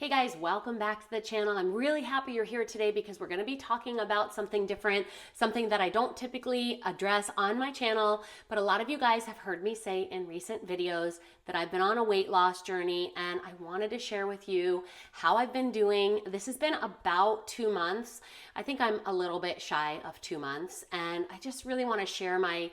Hey guys, welcome back to the channel. I'm really happy you're here today because we're going to be talking about something different, something that I don't typically address on my channel, but a lot of you guys have heard me say in recent videos that I've been on a weight loss journey, and I wanted to share with you how I've been doing. This has been about 2 months. I think I'm a little bit shy of 2 months, and I just really want to share my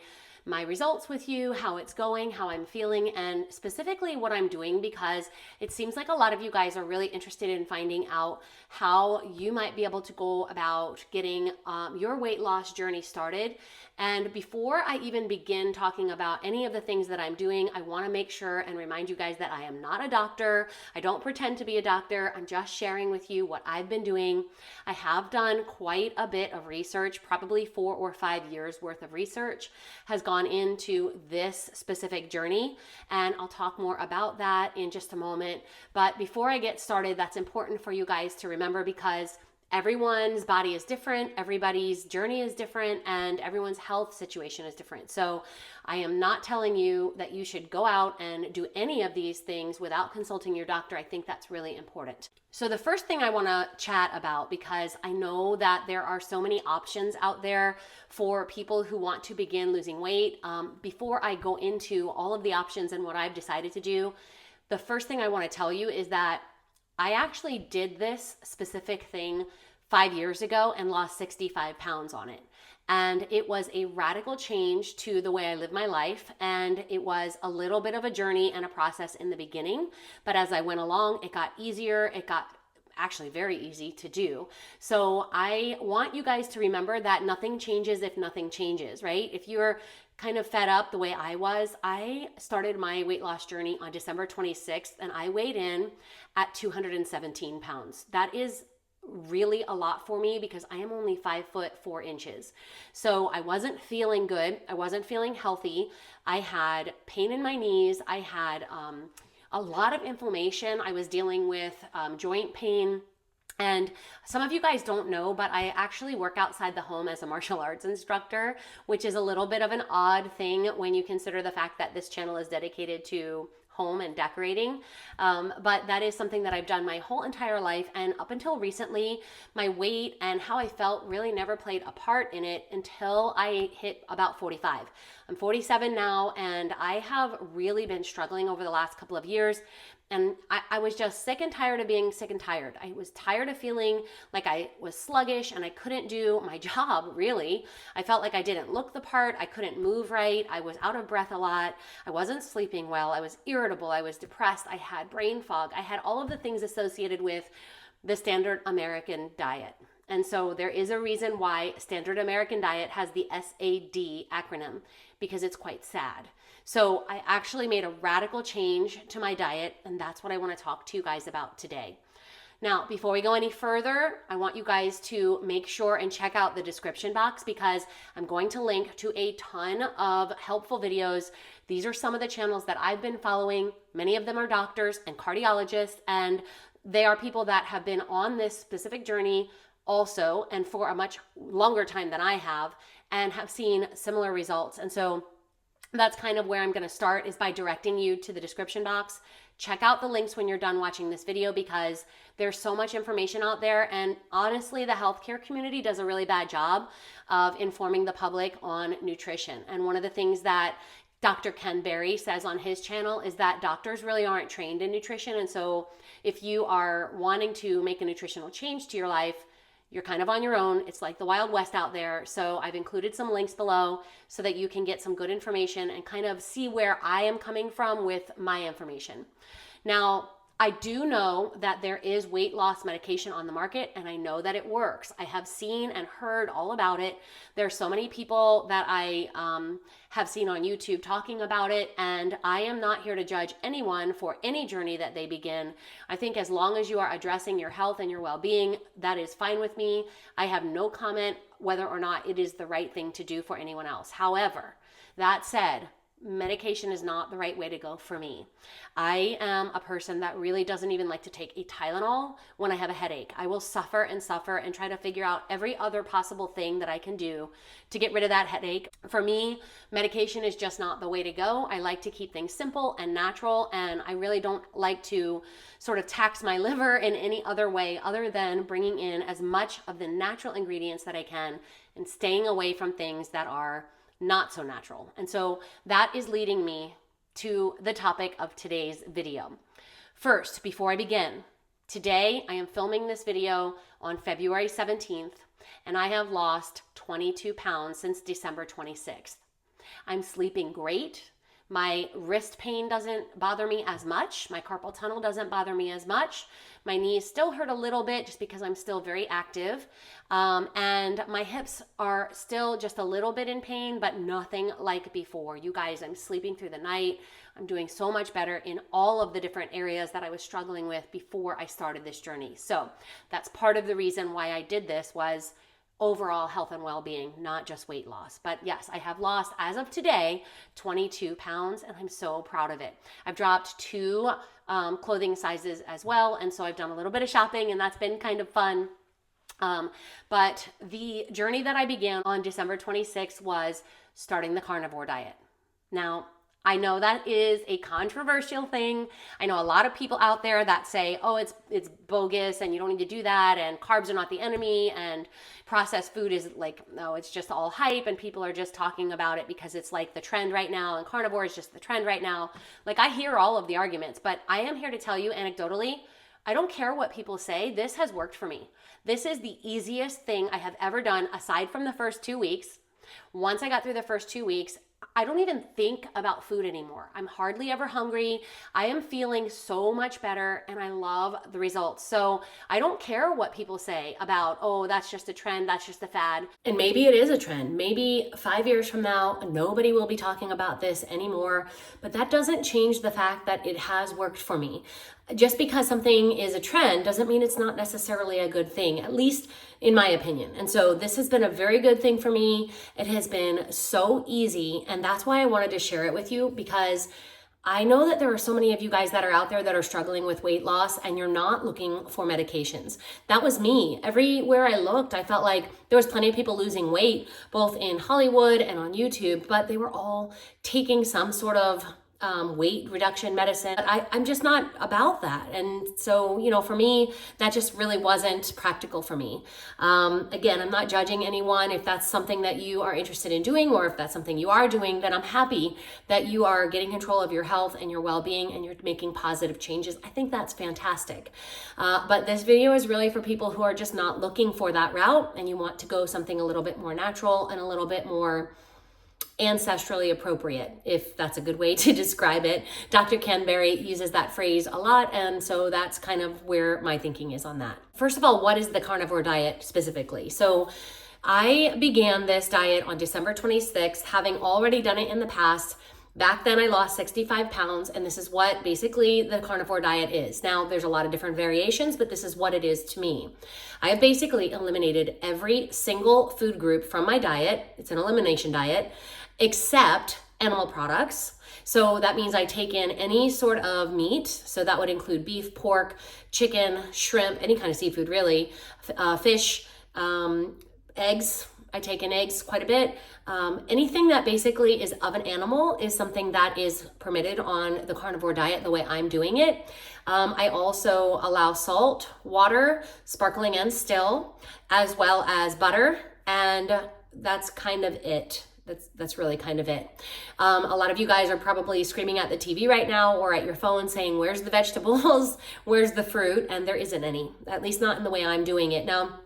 results with you, how it's going, how I'm feeling, and specifically what I'm doing, because it seems like a lot of you guys are really interested in finding out how you might be able to go about getting your weight loss journey started. And before I even begin talking about any of the things that I'm doing, I want to make sure and remind you guys that I am not a doctor. I don't pretend to be a doctor. I'm just sharing with you what I've been doing. I have done quite a bit of research, probably 4 or 5 years worth of research has gone into this specific journey, and I'll talk more about that in just a moment. But before I get started, that's important for you guys to remember, because everyone's body is different, everybody's journey is different, and everyone's health situation is different. So I am not telling you that you should go out and do any of these things without consulting your doctor. I think that's really important. So the first thing I want to chat about, because I know that there are so many options out there for people who want to begin losing weight. Before I go into all of the options and what I've decided to do, the first thing I want to tell you is that I actually did this specific thing 5 years ago and lost 65 pounds on it. And it was a radical change to the way I live my life. And it was a little bit of a journey and a process in the beginning. But as I went along, it got easier. It got actually very easy to do. So I want you guys to remember that nothing changes if nothing changes, right? If you're kind of fed up the way I was, I started my weight loss journey on December 26th, and I weighed in at 217 pounds. That is really a lot for me because I am only 5'4". So I wasn't feeling good. I wasn't feeling healthy. I had pain in my knees. I had a lot of inflammation. I was dealing with joint pain. And some of you guys don't know, but I actually work outside the home as a martial arts instructor, which is a little bit of an odd thing when you consider the fact that this channel is dedicated to home and decorating. But that is something that I've done my whole entire life. And up until recently, my weight and how I felt really never played a part in it until I hit about 45. I'm 47 now, and I have really been struggling over the last couple of years. And I was just sick and tired of being sick and tired. I was tired of feeling like I was sluggish and I couldn't do my job, really. I felt like I didn't look the part. I couldn't move right. I was out of breath a lot. I wasn't sleeping well. I was irritable. I was depressed. I had brain fog. I had all of the things associated with the standard American diet. And so there is a reason why Standard American Diet has the SAD acronym, because it's quite sad. So I actually made a radical change to my diet, and that's what I want to talk to you guys about today. Now, before we go any further, I want you guys to make sure and check out the description box, because I'm going to link to a ton of helpful videos. These are some of the channels that I've been following. Many of them are doctors and cardiologists, and they are people that have been on this specific journey also, and for a much longer time than I have, and have seen similar results. And so that's kind of where I'm going to start, is by directing you to the description box. Check out the links when you're done watching this video, because there's so much information out there. And honestly, the healthcare community does a really bad job of informing the public on nutrition. And one of the things that Dr. Ken Berry says on his channel is that doctors really aren't trained in nutrition. And so if you are wanting to make a nutritional change to your life, you're kind of on your own. It's like the Wild West out there. So I've included some links below so that you can get some good information and kind of see where I am coming from with my information. Now, I do know that there is weight loss medication on the market, and I know that it works. I have seen and heard all about it. There are so many people that I have seen on YouTube talking about it, and I am not here to judge anyone for any journey that they begin. I think as long as you are addressing your health and your well-being, that is fine with me. I have no comment whether or not it is the right thing to do for anyone else. However, that said, medication is not the right way to go for me. I am a person that really doesn't even like to take a Tylenol when I have a headache. I will suffer and suffer and try to figure out every other possible thing that I can do to get rid of that headache. For me, medication is just not the way to go. I like to keep things simple and natural, and I really don't like to sort of tax my liver in any other way other than bringing in as much of the natural ingredients that I can and staying away from things that are not so natural. And so that is leading me to the topic of today's video. First, before I begin, today I am filming this video on February 17th, and I have lost 22 pounds since December 26th. I'm sleeping great. My wrist pain doesn't bother me as much. My carpal tunnel doesn't bother me as much. My knees still hurt a little bit just because I'm still very active. And my hips are still just a little bit in pain, but nothing like before. You guys, I'm sleeping through the night. I'm doing so much better in all of the different areas that I was struggling with before I started this journey. So that's part of the reason why I did this was overall health and well-being, not just weight loss. But yes, I have lost, as of today, 22 pounds, and I'm so proud of it. I've dropped 2 clothing sizes as well, and so I've done a little bit of shopping, and that's been kind of fun. But the journey that I began on December 26th was starting the carnivore diet. Now, I know that is a controversial thing. I know a lot of people out there that say, oh, it's bogus and you don't need to do that, and carbs are not the enemy, and processed food is like, no, it's just all hype, and people are just talking about it because it's like the trend right now, and carnivore is just the trend right now. Like, I hear all of the arguments, but I am here to tell you anecdotally, I don't care what people say. This has worked for me. This is the easiest thing I have ever done aside from the first 2 weeks. Once I got through the first 2 weeks, I don't even think about food anymore. I'm hardly ever hungry. I am feeling so much better, and I love the results. So I don't care what people say about, oh, that's just a trend, that's just a fad. And maybe it is a trend. Maybe 5 years from now, nobody will be talking about this anymore, but that doesn't change the fact that it has worked for me. Just because something is a trend doesn't mean it's not necessarily a good thing, at least in my opinion. And so this has been a very good thing for me. It has been so easy, and that's why I wanted to share it with you, because I know that there are so many of you guys that are out there that are struggling with weight loss, and you're not looking for medications. That was me. Everywhere I looked, I felt like there was plenty of people losing weight, both in Hollywood and on YouTube, but they were all taking some sort of weight reduction medicine. I'm just not about that. And so, for me, that just really wasn't practical for me. Again, I'm not judging anyone. If that's something that you are interested in doing, or if that's something you are doing, then I'm happy that you are getting control of your health and your well-being, and you're making positive changes. I think that's fantastic. But this video is really for people who are just not looking for that route, and you want to go something a little bit more natural and a little bit more ancestrally appropriate, if that's a good way to describe it. Dr. Canberry uses that phrase a lot, and so that's kind of where my thinking is on that. First of all, what is the carnivore diet specifically? So I began this diet on December 26th, having already done it in the past. Back then I lost 65 pounds, and this is what basically the carnivore diet is. Now, there's a lot of different variations, but this is what it is to me. I have basically eliminated every single food group from my diet. It's an elimination diet, except animal products. So that means I take in any sort of meat. So that would include beef, pork, chicken, shrimp, any kind of seafood really, fish, eggs. I take in eggs quite a bit. Anything that basically is of an animal is something that is permitted on the carnivore diet the way I'm doing it. I also allow salt, water, sparkling and still, as well as butter, and that's kind of it. That's really kind of it. A lot of you guys are probably screaming at the TV right now or at your phone saying, where's the vegetables? Where's the fruit? And there isn't any, at least not in the way I'm doing it. Now,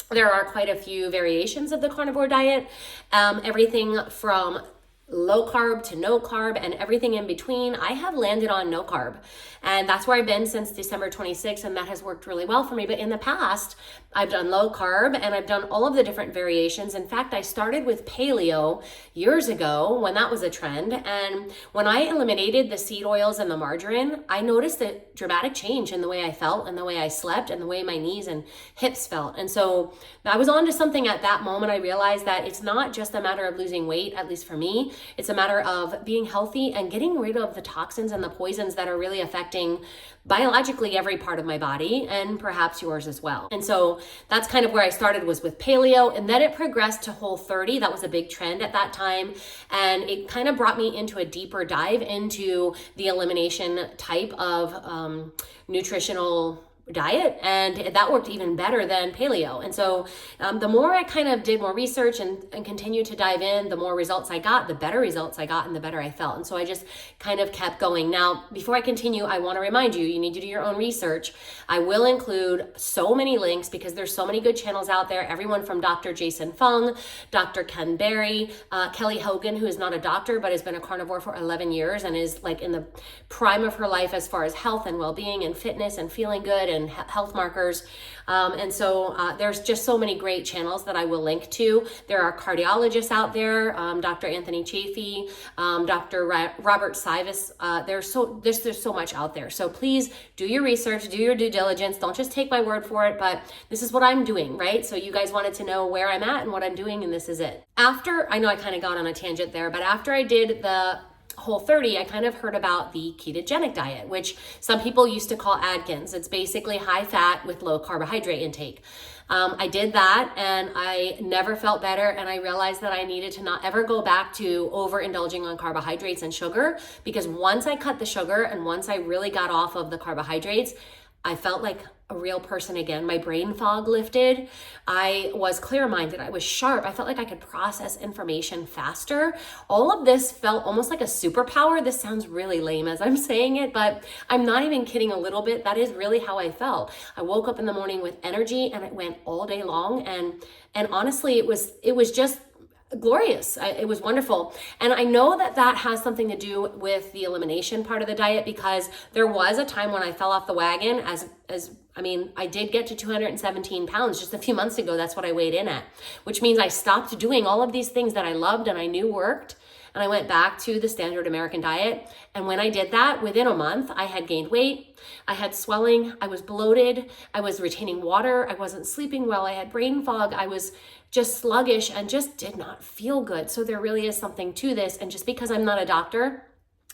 there are quite a few variations of the carnivore diet, everything from low carb to no carb and everything in between. I have landed on no carb, and that's where I've been since December 26th, and that has worked really well for me. But in the past, I've done low carb and I've done all of the different variations. In fact, I started with paleo years ago when that was a trend, and when I eliminated the seed oils and the margarine, I noticed a dramatic change in the way I felt and the way I slept and the way my knees and hips felt. And so I was on to something at that moment. I realized that it's not just a matter of losing weight, at least for me. It's a matter of being healthy and getting rid of the toxins and the poisons that are really affecting biologically every part of my body, and perhaps yours as well. And so that's kind of where I started, was with paleo, and then it progressed to Whole30. That was a big trend at that time, and it kind of brought me into a deeper dive into the elimination type of nutritional diet, and that worked even better than paleo. And so the more I kind of did more research and continued to dive in, the more results I got, the better results I got, and the better I felt. And so I just kind of kept going. Now, before I continue, I want to remind you, you need to do your own research. I will include so many links because there's so many good channels out there. Everyone from Dr. Jason Fung, Dr. Ken Berry, Kelly Hogan, who is not a doctor but has been a carnivore for 11 years and is like in the prime of her life as far as health and well-being and fitness and feeling good and health markers. And so there's just so many great channels that I will link to. There are cardiologists out there, Dr. Anthony Chafee, Dr. Robert Sivis. There's so much out there. So please do your research, do your due diligence. Don't just take my word for it, but this is what I'm doing, right? So you guys wanted to know where I'm at and what I'm doing, and this is it. After, I know I kind of got on a tangent there, but after I did the Whole30, I kind of heard about the ketogenic diet, which some people used to call Atkins. It's basically high fat with low carbohydrate intake. I did that and I never felt better, and I realized that I needed to not ever go back to overindulging on carbohydrates and sugar, because once I cut the sugar and once I really got off of the carbohydrates, I felt like a real person again. My brain fog lifted. I was clear-minded. I was sharp. I felt like I could process information faster. All of this felt almost like a superpower. This sounds really lame as I'm saying it, but I'm not even kidding a little bit. That is really how I felt. I woke up in the morning with energy and it went all day long. And honestly, it was just glorious. It was wonderful. And I know that that has something to do with the elimination part of the diet, because there was a time when I fell off the wagon I did get to 217 pounds just a few months ago. That's what I weighed in at, which means I stopped doing all of these things that I loved and I knew worked. And I went back to the standard American diet. And when I did that, within a month, I had gained weight. I had swelling. I was bloated. I was retaining water. I wasn't sleeping well. I had brain fog. I was just sluggish and just did not feel good. So there really is something to this. And just because I'm not a doctor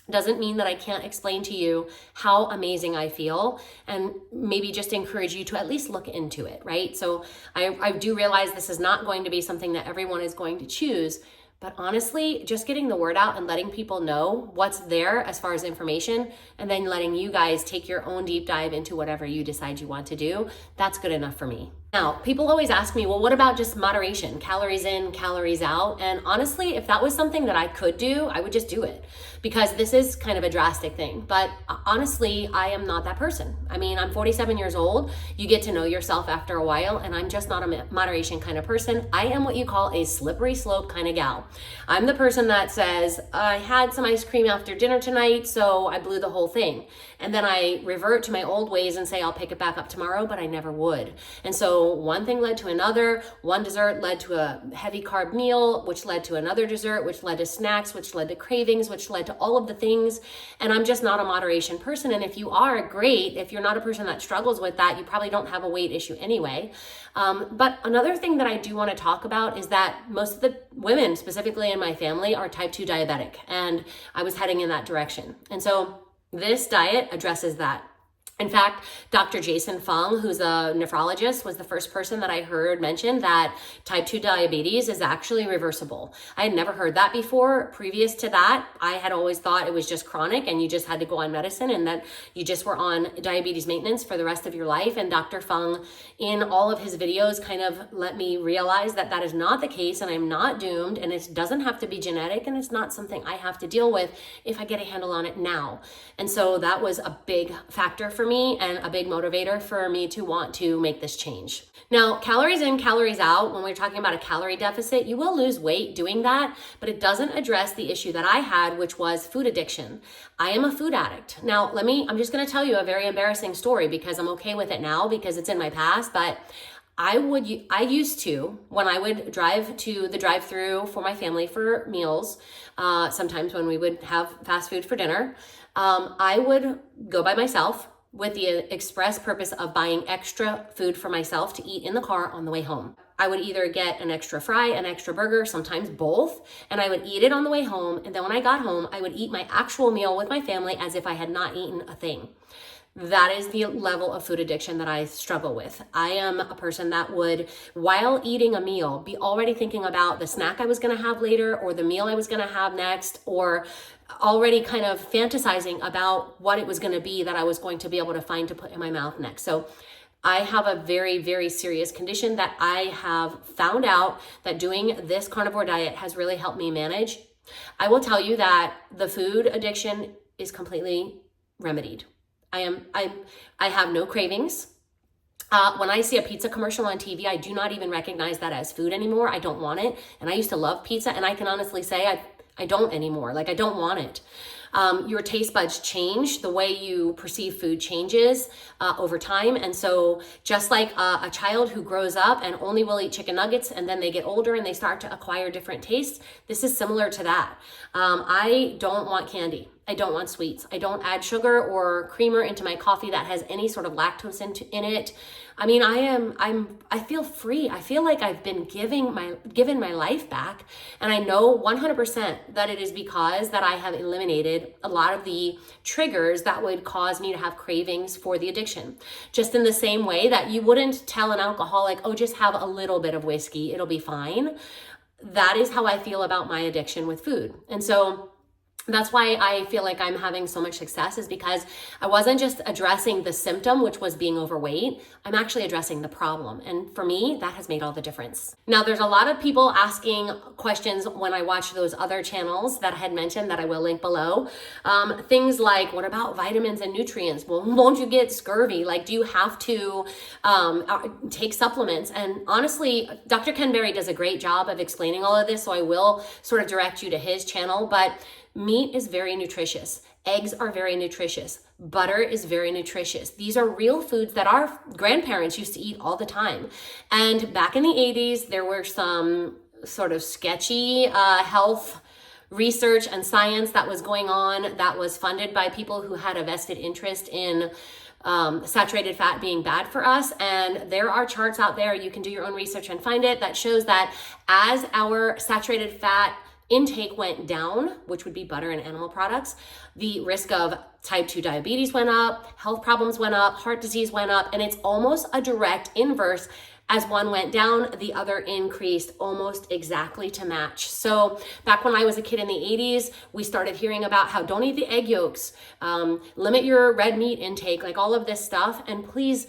doesn't mean that I can't explain to you how amazing I feel, and maybe just encourage you to at least look into it, right? So I do realize this is not going to be something that everyone is going to choose, but honestly, just getting the word out and letting people know what's there as far as information, and then letting you guys take your own deep dive into whatever you decide you want to do, that's good enough for me. Now, people always ask me, well, what about just moderation, calories in, calories out? And honestly, if that was something that I could do, I would just do it, because this is kind of a drastic thing. But honestly, I am not that person. I mean, I'm 47 years old. You get to know yourself after a while, and I'm just not a moderation kind of person. I am what you call a slippery slope kind of gal. I'm the person that says, I had some ice cream after dinner tonight, so I blew the whole thing. And then I revert to my old ways and say, I'll pick it back up tomorrow, but I never would. And so one thing led to another. One dessert led to a heavy carb meal, which led to another dessert, which led to snacks, which led to cravings, which led to all of the things. And I'm just not a moderation person. And if you are, great. If you're not a person that struggles with that, you probably don't have a weight issue anyway. But another thing that I do want to talk about is that most of the women, specifically in my family, are type 2 diabetic. And I was heading in that direction. And so this diet addresses that. In fact, Dr. Jason Fung, who's a nephrologist, was the first person that I heard mention that type 2 diabetes is actually reversible. I had never heard that before. Previous to that, I had always thought it was just chronic and you just had to go on medicine and that you just were on diabetes maintenance for the rest of your life. And Dr. Fung, in all of his videos, kind of let me realize that that is not the case, and I'm not doomed, and it doesn't have to be genetic, and it's not something I have to deal with if I get a handle on it now. And so that was a big factor for me and a big motivator for me to want to make this change. Now, calories in, calories out, when we're talking about a calorie deficit, you will lose weight doing that, but it doesn't address the issue that I had, which was food addiction. I am a food addict. Now, I'm just going to tell you a very embarrassing story because I'm okay with it now because it's in my past, but I used to, when I would drive to the drive-thru for my family for meals, sometimes when we would have fast food for dinner, I would go by myself with the express purpose of buying extra food for myself to eat in the car on the way home. I would either get an extra fry, an extra burger, sometimes both, and I would eat it on the way home. And then when I got home, I would eat my actual meal with my family as if I had not eaten a thing. That is the level of food addiction that I struggle with. I am a person that would, while eating a meal, be already thinking about the snack I was gonna have later or the meal I was gonna have next, or already kind of fantasizing about what it was gonna be that I was going to be able to find to put in my mouth next. So I have a very, very serious condition that I have found out that doing this carnivore diet has really helped me manage. I will tell you that the food addiction is completely remedied. I have no cravings. When I see a pizza commercial on TV, I do not even recognize that as food anymore. I don't want it. And I used to love pizza, and I can honestly say I don't anymore. Like, I don't want it. Your taste buds change. The way you perceive food changes over time. And so just like a child who grows up and only will eat chicken nuggets, and then they get older and they start to acquire different tastes, this is similar to that. I don't want candy. I don't want sweets. I don't add sugar or creamer into my coffee that has any sort of lactose in it. I mean, I feel free. I feel like I've been given my life back. And I know 100% that it is because that I have eliminated a lot of the triggers that would cause me to have cravings for the addiction. Just in the same way that you wouldn't tell an alcoholic, oh, just have a little bit of whiskey, it'll be fine. That is how I feel about my addiction with food. And so that's why I feel like I'm having so much success, is because I wasn't just addressing the symptom, which was being overweight. I'm actually addressing the problem. And for me, that has made all the difference. Now, there's a lot of people asking questions when I watch those other channels that I had mentioned that I will link below. Things like, what about vitamins and nutrients? Well, won't you get scurvy? Like, do you have to take supplements? And honestly, Dr. Ken Berry does a great job of explaining all of this, so I will sort of direct you to his channel. But meat is very nutritious. Eggs are very nutritious. Butter is very nutritious. These are real foods that our grandparents used to eat all the time. And back in the 80s, there were some sort of sketchy health research and science that was going on that was funded by people who had a vested interest in saturated fat being bad for us. And there are charts out there, you can do your own research and find it, that shows that as our saturated fat intake went down, which would be butter and animal products, the risk of type 2 diabetes went up, health problems went up, heart disease went up, and it's almost a direct inverse. As one went down, the other increased almost exactly to match. So back when I was a kid in the 80s, we started hearing about how don't eat the egg yolks, limit your red meat intake, like all of this stuff. And please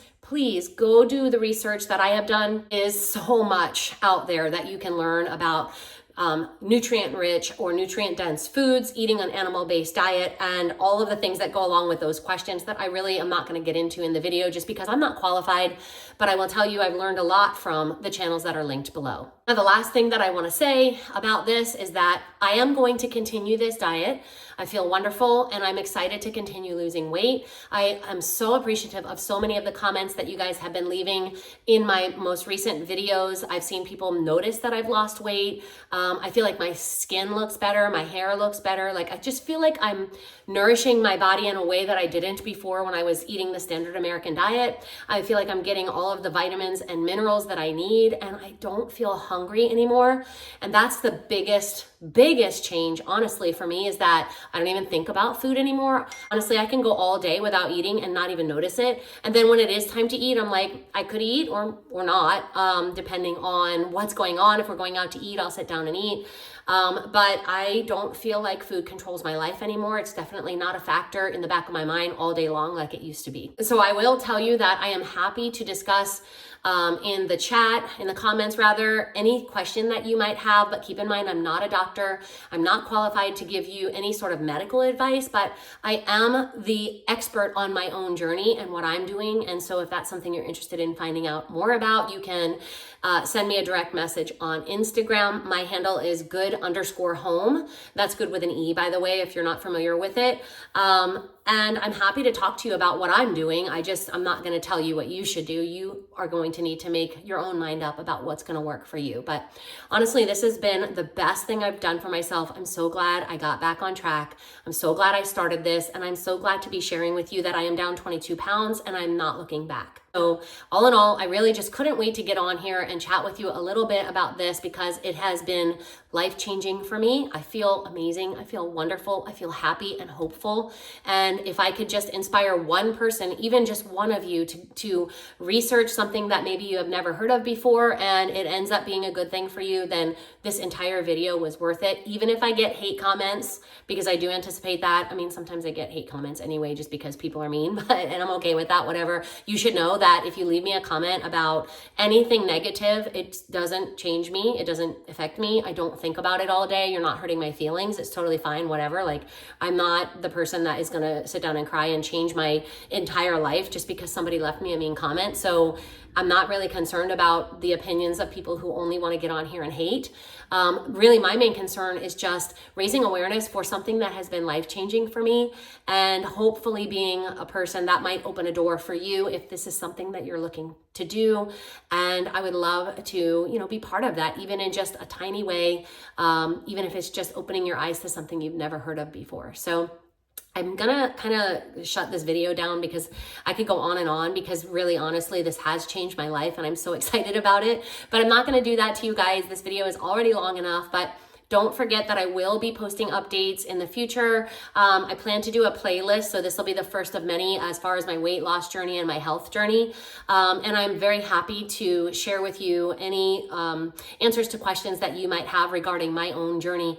go do the research that I have done. Is so much out there that you can learn about nutrient-rich or nutrient-dense foods, eating an animal-based diet, and all of the things that go along with those questions that I really am not going to get into in the video just because I'm not qualified, but I will tell you I've learned a lot from the channels that are linked below. Now, the last thing that I want to say about this is that I am going to continue this diet. I feel wonderful and I'm excited to continue losing weight. I am so appreciative of so many of the comments that you guys have been leaving in my most recent videos. I've seen people notice that I've lost weight. I feel like my skin looks better, my hair looks better. Like, I just feel like I'm nourishing my body in a way that I didn't before when I was eating the standard American diet. I feel like I'm getting all of the vitamins and minerals that I need, and I don't feel hungry anymore. And that's the biggest change, honestly, for me, is that I don't even think about food anymore. Honestly, I can go all day without eating and not even notice it. And then when it is time to eat, I'm like, I could eat or not, depending on what's going on. If we're going out to eat, I'll sit down and eat. But I don't feel like food controls my life anymore. It's definitely not a factor in the back of my mind all day long like it used to be. So I will tell you that I am happy to discuss in the chat, in the comments rather, any question that you might have, but keep in mind, I'm not a doctor. I'm not qualified to give you any sort of medical advice, but I am the expert on my own journey and what I'm doing. And so if that's something you're interested in finding out more about, you can send me a direct message on Instagram. My handle is good_home. That's good with an E, by the way, if you're not familiar with it. And I'm happy to talk to you about what I'm doing. I'm not going to tell you what you should do. You are going to need to make your own mind up about what's going to work for you. But honestly, this has been the best thing I've done for myself. I'm so glad I got back on track. I'm so glad I started this, and I'm so glad to be sharing with you that I am down 22 pounds and I'm not looking back. So all in all, I really just couldn't wait to get on here and chat with you a little bit about this because it has been life-changing for me. I feel amazing. I feel wonderful. I feel happy and hopeful. And if I could just inspire one person, even just one of you, to research something that maybe you have never heard of before and it ends up being a good thing for you, then this entire video was worth it. Even if I get hate comments, because I do anticipate that. I mean, sometimes I get hate comments anyway, just because people are mean, and I'm okay with that, whatever. You should know that if you leave me a comment about anything negative, it doesn't change me. It doesn't affect me. I don't think about it all day. You're not hurting my feelings. It's totally fine, whatever. Like, I'm not the person that is gonna sit down and cry and change my entire life just because somebody left me a mean comment. So I'm not really concerned about the opinions of people who only want to get on here and hate. Really, my main concern is just raising awareness for something that has been life-changing for me, and hopefully being a person that might open a door for you if this is something that you're looking to do. And I would love to, be part of that, even in just a tiny way, even if it's just opening your eyes to something you've never heard of before. So I'm gonna kind of shut this video down because I could go on and on, because really, honestly, this has changed my life and I'm so excited about it. But I'm not gonna do that to you guys. This video is already long enough, but don't forget that I will be posting updates in the future. I plan to do a playlist, so this will be the first of many as far as my weight loss journey and my health journey. And I'm very happy to share with you any answers to questions that you might have regarding my own journey.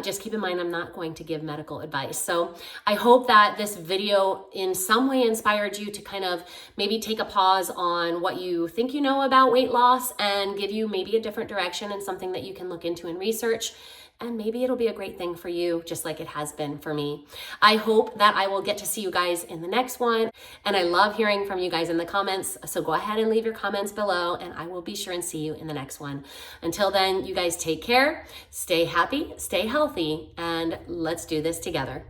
Just keep in mind, I'm not going to give medical advice. So I hope that this video in some way inspired you to kind of maybe take a pause on what you think you know about weight loss and give you maybe a different direction and something that you can look into and research. And maybe it'll be a great thing for you, just like it has been for me. I hope that I will get to see you guys in the next one. And I love hearing from you guys in the comments. So go ahead and leave your comments below, and I will be sure and see you in the next one. Until then, you guys take care, stay happy, stay healthy, and let's do this together.